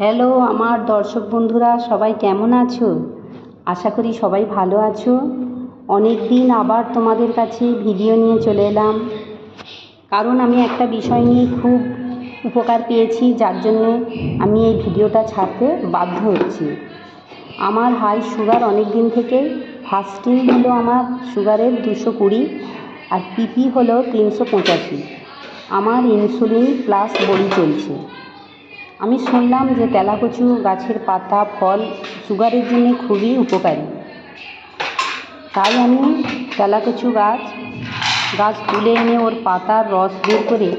Hello আমার দর্শক বন্ধুরা, সবাই কেমন আছো? আশা করি সবাই ভালো আছো। অনেক দিন আবার তোমাদের কাছে ভিডিও নিয়ে চলে এলাম, কারণ আমি একটা বিষয় নিয়ে খুব উপকার পেয়েছি, যার জন্যে আমি এই ভিডিওটা ছাড়তে বাধ্য হচ্ছি। আমার হাই সুগার অনেক দিন থেকে। ফাস্টিং হলো আমার সুগারের 220 আর পিপি হলো 385। আমার ইনসুলিন প্লাস বড়ি চলছে। আমি শুনলাম যে তেলাকুচু গাছের পাতা ফল সুগারের জন্য খুবই উপকারী। তাই আমি তেলাকুচু গাছ তুলে এনে ওর পাতার রস বের করে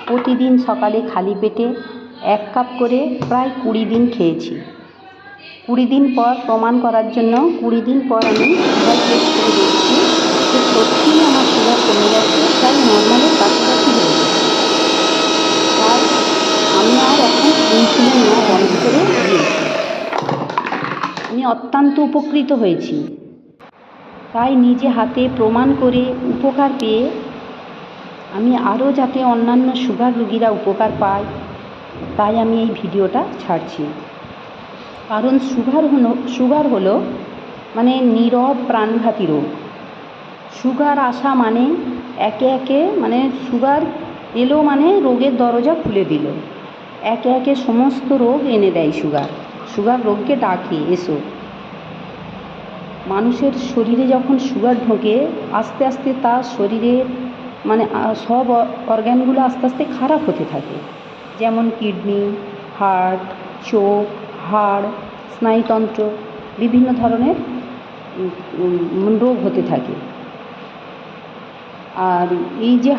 প্রতিদিন সকালে খালি পেটে 1 কাপ করে প্রায় 20 দিন খেয়েছি। 20 দিন পর প্রমাণ করার জন্য 20 দিন পর আমি সুগার টেস্ট করে দেখছি যে সত্যিই আমার সুগার কমে গেছে, প্রায় নর্মালের কাছাকাছি হয়ে গেছে। তাই আমি আর এখন ইনসুলিন নেওয়া বন্ধ করে দিয়েছি। আমি অত্যন্ত উপকৃত হয়েছি। তাই নিজে হাতে প্রমাণ করে উপকার পেয়ে আমি আরও যাতে অন্যান্য সুগার রোগীরা উপকার পায়, তাই আমি এই ভিডিওটা ছাড়ছি। কারণ সুগার হলো মানে নীরব প্রাণঘাতী রোগ। সুগার আসা মানে একে একে মানে সুগার এলো মানে রোগের দরজা খুলে দিল। একে একে সমস্ত রোগ এনে দেয় সুগার রোগকে ডাকে, এসো। মানুষের শরীরে যখন সুগার ঢোকে, আস্তে আস্তে তার শরীরের মানে সব অর্গ্যানগুলো আস্তে আস্তে খারাপ হতে থাকে। যেমন কিডনি, হার্ট, চোখ, হাড়, স্নায়ুতন্ত্র, বিভিন্ন ধরনের রোগ হতে থাকে। আর এই যে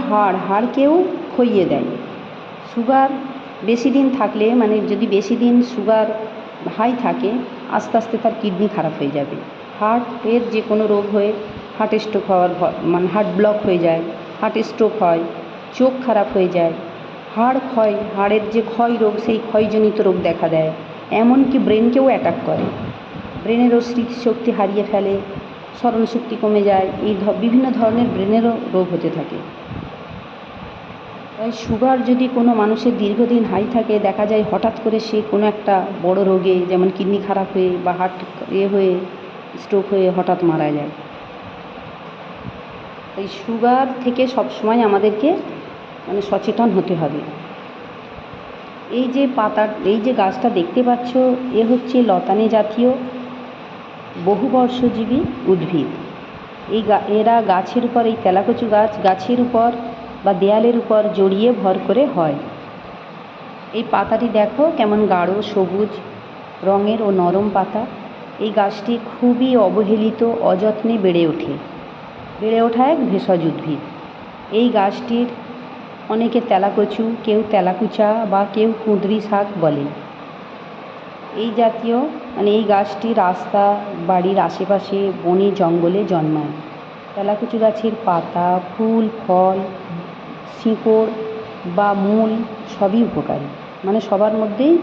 হাড়কেও ক্ষইয়ে দেয় সুগার। বেশি দিন থাকলে মানে যদি বেশি দিন সুগার হাই থাকে, আস্তে আস্তে তার কিডনি খারাপ হয়ে যাবে। হার্টের যে কোনো রোগ হয়ে হার্ট স্ট্রোক হওয়ার মানে হার্ট ব্লক হয়ে যায়, হার্ট স্ট্রোক হয়, চোখ খারাপ হয়ে যায়, হাড়ের যে ক্ষয় রোগ, সেই ক্ষয়জনিত রোগ দেখা দেয়। এমনকি ব্রেনকেও অ্যাটাক করে, ব্রেনেরও স্মৃতিশক্তি হারিয়ে ফেলে, স্মরণশক্তি কমে যায়, বিভিন্ন ধরনের ব্রেনেরও রোগ হতে থাকে। তাই সুগার যদি কোনো মানুষের দীর্ঘদিন হাই থাকে, দেখা যায় হঠাৎ করে সে কোনো একটা বড় রোগে, যেমন কিডনি খারাপ হয়ে বা হার্ট হয়ে স্ট্রোক হয়ে হঠাৎ মারা যায়। তাই সুগার থেকে সবসময় আমাদেরকে মানে সচেতন হতে হবে। এই যে গাছটা দেখতে পাচ্ছ, এ হচ্ছে লতানে জাতীয় বহুবর্ষজীবী উদ্ভিদ। এরা গাছের উপর, এই তেলাকুচু গাছের উপর বা দেয়ালের উপর জড়িয়ে ভর করে হয়। এই পাতাটি দেখো কেমন গাঢ় সবুজ রঙের ও নরম পাতা। এই গাছটি খুবই অবহেলিত, অযত্নে বেড়ে ওঠা এক ভেষজ উদ্ভিদ। এই গাছটির অনেকে তেলাকুচু, কেউ তেলাকুচা বা কেউ কুঁদরি শাক বলে। এই জাতীয় মানে এই গাছটি রাস্তা, বাড়ির আশেপাশে, বনে জঙ্গলে জন্মায়। তেলাকুচু গাছের পাতা, ফুল, ফল, শিকড় বা মূল সবই উপকারী, মানে সবার মধ্যেই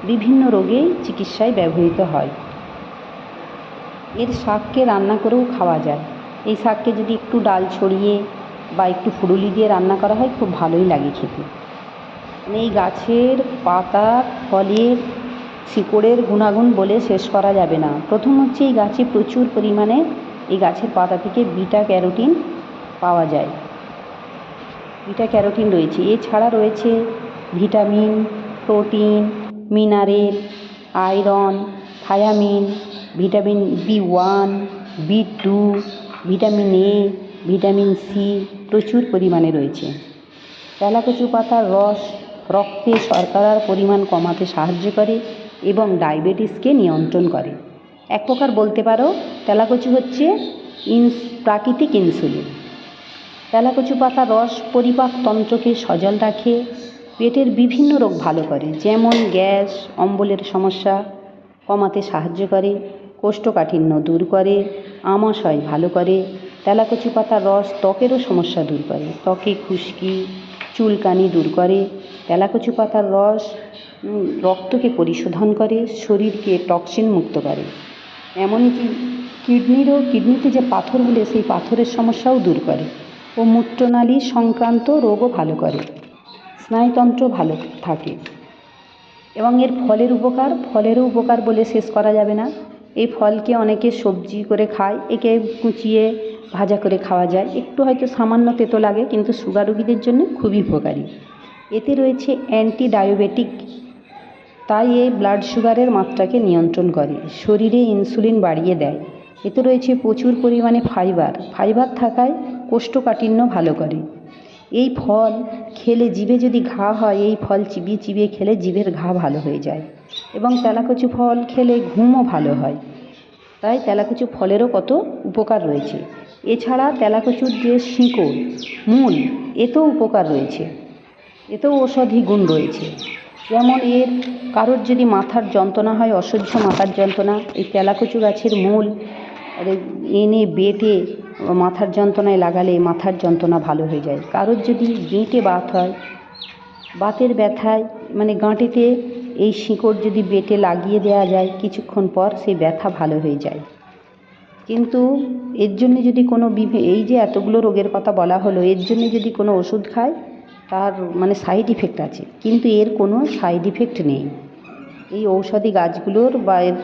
বিভিন্ন রোগেই চিকিৎসায় ব্যবহৃত হয়। এর শাককে রান্না করেও খাওয়া যায়। এই শাককে যদি একটু ডাল ছড়িয়ে বা একটু ফুরুলি দিয়ে রান্না করা হয়, খুব ভালোই লাগে খেতে। মানে এই গাছের পাতা, ফলের, শিকড়ের গুণাগুণ বলে শেষ করা যাবে না। প্রথম হচ্ছে এই গাছে প্রচুর পরিমাণে এই গাছের পাতা থেকে বিটা ক্যারোটিন পাওয়া যায়। বিটা ক্যারোটিন রয়েছে, এছাড়া রয়েছে vitamin, protein, mineral, iron, thiamine, vitamin B1, B2, vitamin A, vitamin C প্রচুর পরিমাণে রয়েছে। তেলাকুচু পাতার রস রক্তে শর্করার পরিমাণ কমাতে সাহায্য করে এবং ডায়াবেটিসকে নিয়ন্ত্রণ করে। এক প্রকার বলতে পারো তেলাকুচু হচ্ছে প্রাকৃতিক ইনসুলিন। তেলাকুচু পাতার রস পরিপাক তন্ত্রকে সচল রাখে, পেটের বিভিন্ন রোগ ভালো করে, যেমন গ্যাস, অম্বলের সমস্যা কমাতে সাহায্য করে, কোষ্ঠকাঠিন্য দূর করে, আমাশয় ভালো করে। তেলাকুচু পাতার রস ত্বকেরও সমস্যা দূর করে, ত্বকে খুশকি, চুলকানি দূর করে। তেলাকুচু পাতার রস রক্তকে পরিশোধন করে, শরীরকে টক্সিন মুক্ত করে। এমনকি কিডনিতে যে পাথর হলে সেই পাথরের সমস্যাও দূর করে ও মূত্রনালী সংক্রান্ত রোগও ভালো করে, স্নায়ুতন্ত্র ভালো থাকে। এবং এর ফলেরও উপকার বলে শেষ করা যাবে না। এই ফলকে অনেকে সবজি করে খায়, একে কুচিয়ে ভাজা করে খাওয়া যায়, একটু হয়তো সামান্য তেতো লাগে, কিন্তু সুগার রোগীদের জন্য খুবই উপকারী। এতে রয়েছে অ্যান্টি ডায়াবেটিক, তাই এই ব্লাড সুগারের মাত্রাকে নিয়ন্ত্রণ করে, শরীরে ইনসুলিন বাড়িয়ে দেয়। এতে রয়েছে প্রচুর পরিমাণে ফাইবার থাকায় কোষ্ঠকাঠিন্য ভালো করে। এই ফল খেলে জিভে যদি ঘা হয়, এই ফল চিবিয়ে চিবিয়ে খেলে জিভের ঘা ভালো হয়ে যায়। এবং তেলাকুচু ফল খেলে ঘুমও ভালো হয়। তাই তেলাকুচু ফলেরও কত উপকার রয়েছে। এছাড়া তেলাকুচুর যে শিকড়, মূল, এতেও উপকার রয়েছে, এতেও ঔষধি গুণ রয়েছে। যেমন কারোর যদি মাথার যন্ত্রণা হয়, অসহ্য মাথার যন্ত্রণা, এই তেলাকুচু গাছের মূল এনে বেটে মাথার যন্ত্রণায় লাগালে মাথার যন্ত্রণা ভালো হয়ে যায়। কারোর যদি গেঁটে বাত হয়, বাতের ব্যথায় মানে গাঁটেতে এই শিকড় যদি বেটে লাগিয়ে দেওয়া যায়, কিছুক্ষণ পর সেই ব্যথা ভালো হয়ে যায়। কিন্তু এর জন্য যদি কোনো এই যে এতগুলো রোগের কথা বলা হলো, এর জন্য যদি কোনো ওষুধ খায়, তার মানে সাইড ইফেক্ট আছে, কিন্তু এর কোনো সাইড ইফেক্ট নেই। এই ঔষধি গাছগুলোর বা এর